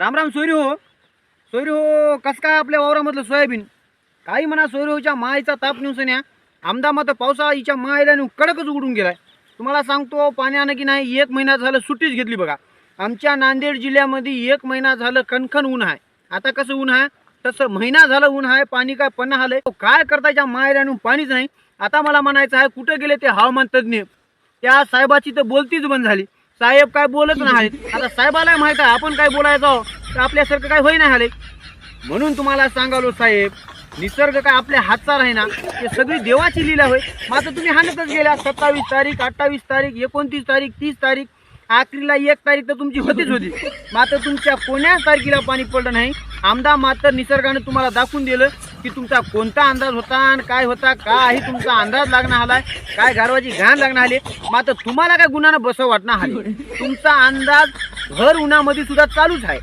राम राम सोयरी हो. सोयरी हो, कस काय आपल्या वावरामधलं सोयाबीन? काही म्हणा सोयरी होच्या मायचा ताप न्यूसन्या आमदा मत पावसा हिच्या मायला कडकच उडून गेलाय. तुम्हाला सांगतो पाण्यानं की नाही 1 महिना झालं सुट्टीच घेतली बघा. आमच्या नांदेड जिल्ह्यामध्ये 1 महिना झालं कणकण ऊन आहे. आता कसं ऊन आहे तसं महिना झालं ऊन आहे. पाणी काय पन्ना आलंय. काय करतायच्या मायला पाणीच नाही. आता मला म्हणायचं आहे कुठे गेले ते हवामान तज्ञ? त्या साहेबाची तर बोलतीच बंद झाली. साहेब काय बोलत नाही. आता साहेबाला माहित आहे आपण काय बोलायचं तर आपल्यासारखं काय होई नाही आले. म्हणून तुम्हाला सांगालो साहेब, निसर्ग काय आपल्या हातचा राही ना, ते सगळी देवाची लीला होय. मात्र तुम्ही हाणतच गेल्या. 27 तारीख, 28 तारीख, 29 तारीख, 30 तारीख, आखरीला 1 तारीख तर तुमची होतीच होती. मात्र तुमच्या कोण्याच तारखेला पाणी पडलं नाही. आमदा मात्र निसर्गाने तुम्हाला दाखवून दिलं की तुमचा कोणता अंदाज होता आणि काय होता, काही तुमचा अंदाज लागणार आलाय, काय गारवाची घाण लागणार आली. मात्र तुम्हाला काय गुन्हानं बसव वाटणार आली. तुमचा अंदाज भर उन्हामध्ये सुद्धा चालूच आहे.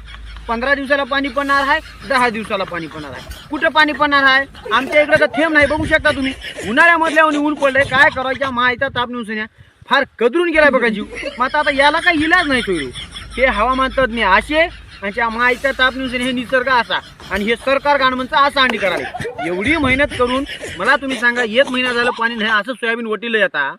15 दिवसाला पाणी पडणार आहे, 10 दिवसाला पाणी पडणार आहे. कुठं पाणी पडणार आहे? आमच्या इकडे तर थेंब नाही. बघू शकता तुम्ही. उन्हाळ्यामधल्या ऊन पडलंय. काय करायच्या मायचा ताप न्यूसन्या फार कदरून गेलाय बघा जीव. मात्र आता याला काही इलाज नाही सोयरू. हे हवामान तज्ञ असे आणि मायचा ताप न्यूसन्या हे निसर्ग असा आणि हे सरकार गाणमनचं असं अंडी करायला. एवढी मेहनत करून मला तुम्ही सांगा 1 महिना झालं पाणी नाही असं सोयाबीन वटीलं आता.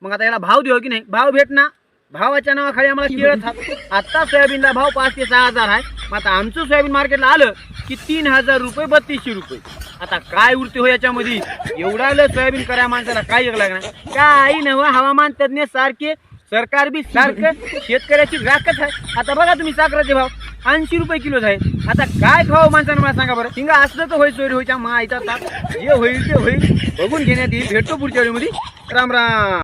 मग आता याला भाव देऊ की नाही? भाव भेटना. भावाच्या नावाखाली आम्हाला केळत आता सोयाबीनला भाव 5 ते 6 हजार आहे. मग आता आमचं सोयाबीन मार्केटला आलं की 3000 रुपये 3200 रुपये. आता काय उरते हो याच्यामध्ये? एवढा सोयाबीन करा माणसाला काय एक लागणार? काही नवं हवामान तज्ञ सारखे, सरकार बी सारखं, शेतकऱ्याची राखच आहे. आता बघा तुम्ही साखरेचे भाव 80 रुपये किलो आहे. आता काय खावं माणसानं मला सांगा बरं. हिंगा असलं तर होय सोयरी होईच्या मायचा ताप. जे होईल ते होईल, बघून घेण्यात येईल. भेटतो पुढच्या वेळीमध्ये. राम राम.